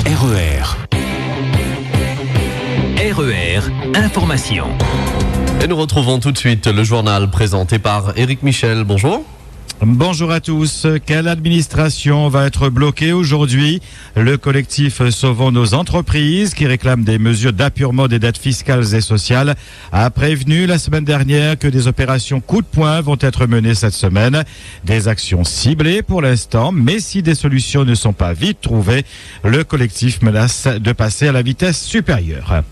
RER. RER, information. Et nous retrouvons tout de suite le journal présenté par Éric Michel. Bonjour. Bonjour à tous. Quelle administration va être bloquée aujourd'hui? Le collectif Sauvons nos entreprises, qui réclame des mesures d'appurement des dettes fiscales et sociales, a prévenu la semaine dernière que des opérations coup de poing vont être menées cette semaine. Des actions ciblées pour l'instant, mais si des solutions ne sont pas vite trouvées, le collectif menace de passer à la vitesse supérieure.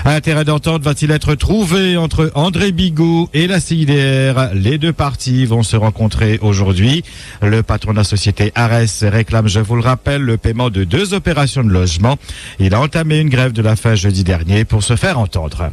Un terrain d'entente va-t-il être trouvé entre André Bigot et la CIDR? Les deux parties vont se rencontrer aujourd'hui. Le patron de la société Ares réclame, je vous le rappelle, le paiement de 2 opérations de logement. Il a entamé une grève de la faim jeudi dernier pour se faire entendre.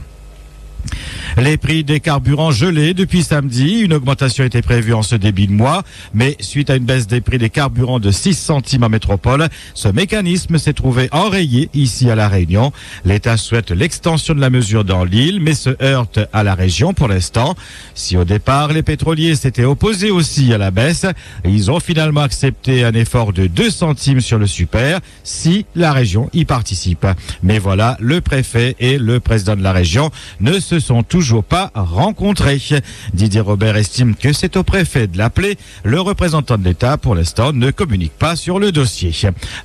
Les prix des carburants gelés depuis samedi. Une augmentation était prévue en ce début de mois, mais suite à une baisse des prix des carburants de 6 centimes en métropole, ce mécanisme s'est trouvé enrayé ici à La Réunion. L'État souhaite l'extension de la mesure dans l'île, mais se heurte à la région pour l'instant. Si au départ, les pétroliers s'étaient opposés aussi à la baisse, ils ont finalement accepté un effort de 2 centimes sur le super, si la région y participe. Mais voilà, le préfet et le président de la région ne se sont toujours pas rencontrés. Didier Robert estime que c'est au préfet de l'appeler. Le représentant de l'État, pour l'instant, ne communique pas sur le dossier.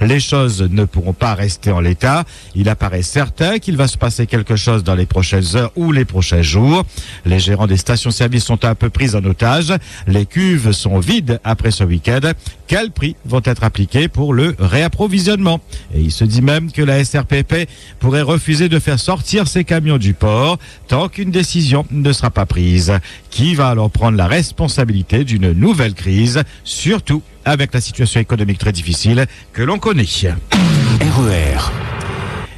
Les choses ne pourront pas rester en l'état. Il apparaît certain qu'il va se passer quelque chose dans les prochaines heures ou les prochains jours. Les gérants des stations-service sont un peu pris en otage. Les cuves sont vides après ce week-end. Quels prix vont être appliqués pour le réapprovisionnement? Et il se dit même que la SRPP pourrait refuser de faire sortir ces camions du port tant qu'une décision ne sera pas prise. Qui va alors prendre la responsabilité d'une nouvelle crise, surtout avec la situation économique très difficile que l'on connaît? RER.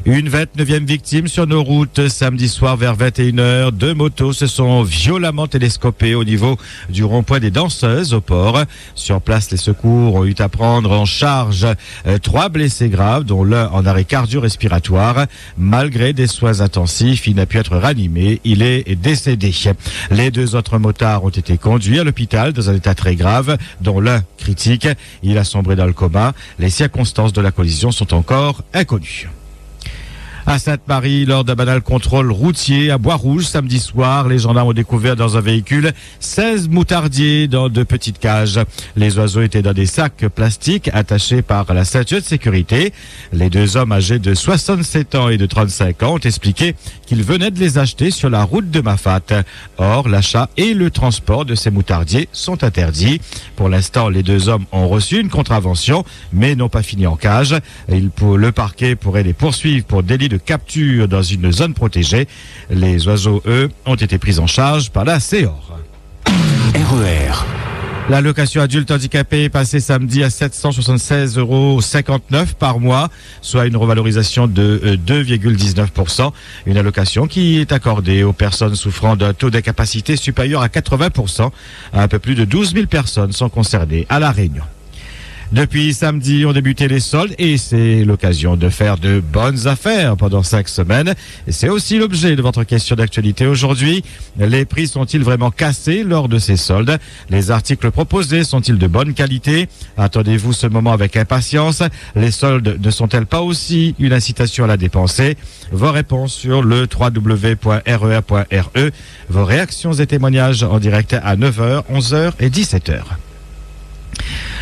Une 29e victime sur nos routes. Samedi soir vers 21h, 2 motos se sont violemment télescopées au niveau du rond-point des Danseuses au port. Sur place, les secours ont eu à prendre en charge 3 blessés graves, dont l'un en arrêt cardio-respiratoire. Malgré des soins intensifs, il n'a pu être ranimé. Il est décédé. Les 2 autres motards ont été conduits à l'hôpital dans un état très grave, dont l'un critique. Il a sombré dans le coma. Les circonstances de la collision sont encore inconnues. À Sainte-Marie, lors d'un banal contrôle routier à Bois-Rouge samedi soir, les gendarmes ont découvert dans un véhicule 16 moutardiers dans 2 petites cages. Les oiseaux étaient dans des sacs plastiques attachés par la ceinture de sécurité. Les 2 hommes âgés de 67 ans et de 35 ans ont expliqué qu'ils venaient de les acheter sur la route de Mafat. Or, l'achat et le transport de ces moutardiers sont interdits. Pour l'instant, les 2 hommes ont reçu une contravention, mais n'ont pas fini en cage. Le parquet pourrait les poursuivre pour délit de capture dans une zone protégée. Les oiseaux, eux, ont été pris en charge par la CEOR. RER. L'allocation adulte handicapé est passée samedi à 776,59 € par mois, soit une revalorisation de 2,19%. Une allocation qui est accordée aux personnes souffrant d'un taux d'incapacité supérieur à 80%. Un peu plus de 12 000 personnes sont concernées à La Réunion. Depuis samedi, ont débuté les soldes et c'est l'occasion de faire de bonnes affaires pendant 5 semaines. Et c'est aussi l'objet de votre question d'actualité aujourd'hui. Les prix sont-ils vraiment cassés lors de ces soldes? Les articles proposés sont-ils de bonne qualité? Attendez-vous ce moment avec impatience. Les soldes ne sont-elles pas aussi une incitation à la dépenser? Vos réponses sur le www.rer.re. Vos réactions et témoignages en direct à 9h, 11h et 17h.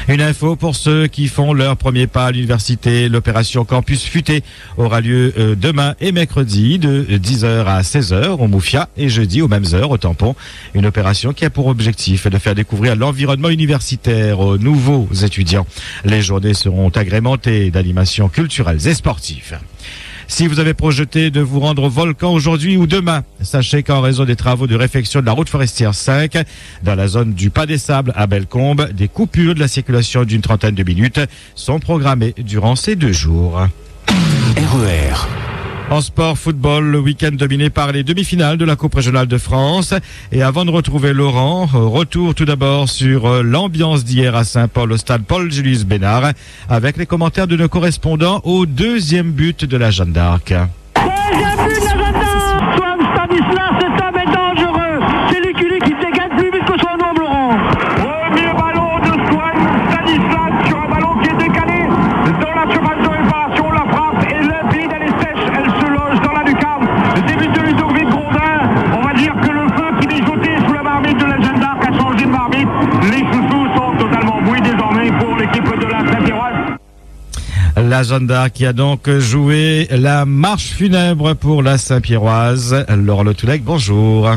Une info pour ceux qui font leur premier pas à l'université. L'opération Campus Futé aura lieu demain et mercredi de 10h à 16h au Moufia et jeudi aux mêmes heures au Tampon. Une opération qui a pour objectif de faire découvrir l'environnement universitaire aux nouveaux étudiants. Les journées seront agrémentées d'animations culturelles et sportives. Si vous avez projeté de vous rendre au volcan aujourd'hui ou demain, sachez qu'en raison des travaux de réfection de la route forestière 5, dans la zone du Pas des Sables à Bellecombe, des coupures de la circulation d'une trentaine de minutes sont programmées durant ces 2 jours. RER. En sport, football, le week-end dominé par les demi-finales de la Coupe régionale de France. Et avant de retrouver Laurent, retour tout d'abord sur l'ambiance d'hier à Saint-Paul au stade Paul-Julius Bénard avec les commentaires de nos correspondants au 2e but de la Jeanne d'Arc. Deuxième but de la Jeanne d'Arc. Swan Stanislas, cet homme est dangereux. C'est lui qui dégaine plus vite que son homme, Laurent. Premier ballon de Swan Stanislas sur un ballon qui est décalé dans la surface de réparation. La frappe La Jeanne d'Arc qui a donc joué la marche funèbre pour la Saint-Pierroise. Laurent Le Toulec, bonjour.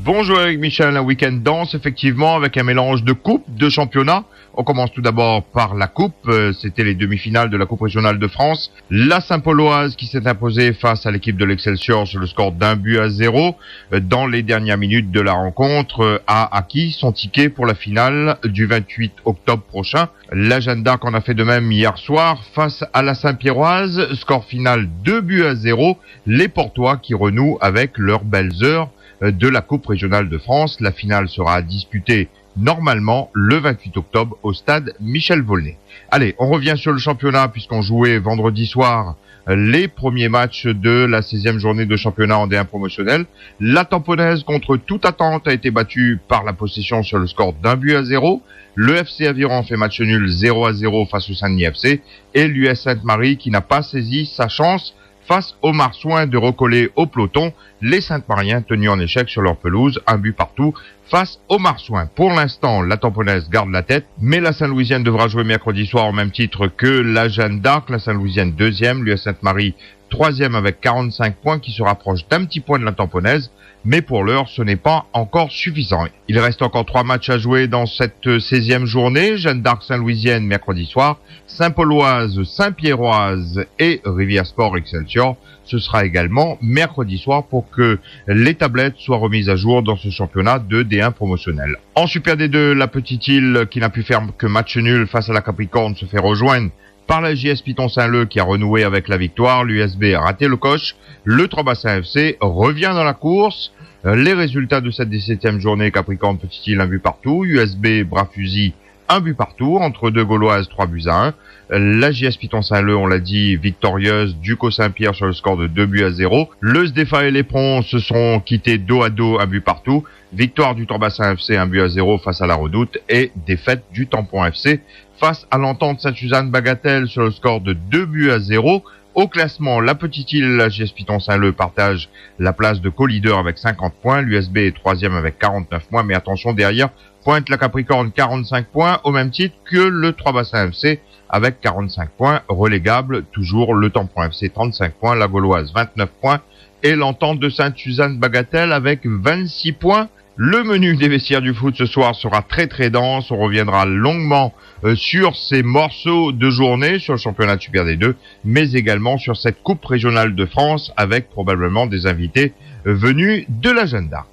Bonjour Eric Michel, un week-end dense effectivement avec un mélange de coupe, de championnat. On commence tout d'abord par la coupe, c'était les demi-finales de la Coupe régionale de France. La Saint-Pauloise qui s'est imposée face à l'équipe de l'Excelsior sur le score d'1-0 dans les dernières minutes de la rencontre a acquis son ticket pour la finale du 28 octobre prochain. La Jeanne d'Arc en a fait de même hier soir face à la Saint-Pierroise, score final 2-0. Les Portois qui renouent avec leurs belles heures de la Coupe régionale de France. La finale sera disputée normalement le 28 octobre au stade Michel Volnay. Allez, on revient sur le championnat puisqu'on jouait vendredi soir les premiers matchs de la 16e journée de championnat en D1 promotionnel. La Tamponnaise, contre toute attente, a été battue par la possession sur le score d'1-0. Le FC Aviron fait match nul 0-0 face au Saint-Denis FC et l'US Sainte-Marie qui n'a pas saisi sa chance face aux Marsouins de recoller au peloton, les Sainte-Mariens tenus en échec sur leur pelouse, 1 partout face aux Marsouins. Pour l'instant, la Tamponnaise garde la tête, mais la Saint-Louisienne devra jouer mercredi soir au même titre que la Jeanne d'Arc, la Saint-Louisienne 2e, l'US Sainte-Marie 3e avec 45 points qui se rapproche d'un petit point de la Tamponnaise. Mais pour l'heure, ce n'est pas encore suffisant. Il reste encore 3 matchs à jouer dans cette 16e journée. Jeanne d'Arc Saint-Louisienne mercredi soir, Saint-Pauloise, Saint-Pierroise et Rivière Sport Excelsior. Ce sera également mercredi soir pour que les tablettes soient remises à jour dans ce championnat de D1 promotionnel. En Super D2, la Petite Île qui n'a pu faire que match nul face à la Capricorne se fait rejoindre par la JS Piton Saint-Leu qui a renoué avec la victoire. L'USB a raté le coche. Le Trois-Bassins FC revient dans la course. Les résultats de cette 17e journée: Capricorne Petite Île 1 partout, USB Bras-Fusil 1 partout, entre deux Gauloises 3-1. La JS Piton Saint-Leu, on l'a dit, victorieuse, Ducos Saint-Pierre sur le score de 2-0. Le SDFA et l'Éperon se sont quittés dos à dos, 1 partout. Victoire du Trois-Bassins FC 1-0 face à la Redoute et défaite du Tampon FC face à l'Entente Sainte-Suzanne-Bagatelle sur le score de 2-0. Au classement, la Petite Île et la JS Piton Saint-Leu partagent la place de co-leader avec 50 points. L'USB est 3e avec 49 points, mais attention, derrière pointe la Capricorne 45 points, au même titre que le Trois-Bassins FC avec 45 points. Relégable, toujours le Tampon FC 35 points, la Gauloise 29 points et l'Entente de Sainte-Suzanne-Bagatelle avec 26 points. Le menu des vestiaires du foot ce soir sera très très dense. On reviendra longuement sur ces morceaux de journée sur le championnat de Super D2, mais également sur cette Coupe régionale de France avec probablement des invités venus de la Jeanne d'Arc.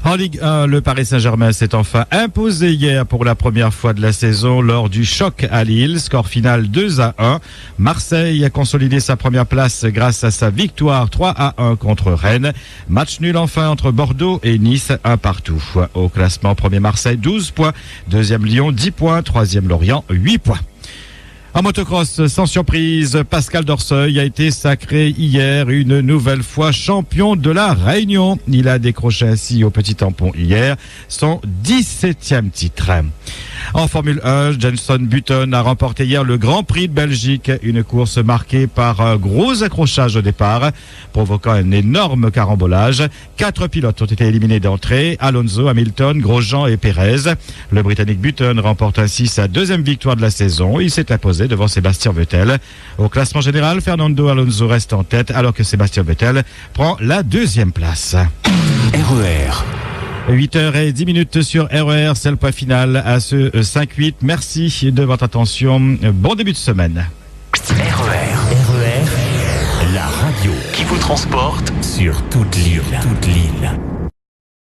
En Ligue 1, le Paris Saint-Germain s'est enfin imposé hier pour la première fois de la saison lors du choc à Lille. Score final 2-1. Marseille a consolidé sa première place grâce à sa victoire 3-1 contre Rennes. Match nul enfin entre Bordeaux et Nice, 1 partout. Au classement, premier Marseille 12 points, deuxième Lyon 10 points, troisième Lorient 8 points. En motocross, sans surprise, Pascal Dorseuil a été sacré hier une nouvelle fois champion de la Réunion. Il a décroché ainsi au Petit Tampon hier son 17e titre. En Formule 1, Jenson Button a remporté hier le Grand Prix de Belgique, une course marquée par un gros accrochage au départ, provoquant un énorme carambolage. 4 pilotes ont été éliminés d'entrée: Alonso, Hamilton, Grosjean et Pérez. Le Britannique Button remporte ainsi sa 2e victoire de la saison. Il s'est imposé devant Sébastien Vettel. Au classement général, Fernando Alonso reste en tête alors que Sébastien Vettel prend la 2e place. RER. 8h10 sur RER, c'est le point final à ce 5-8. Merci de votre attention. Bon début de semaine. RER, la radio qui vous transporte sur toute l'île.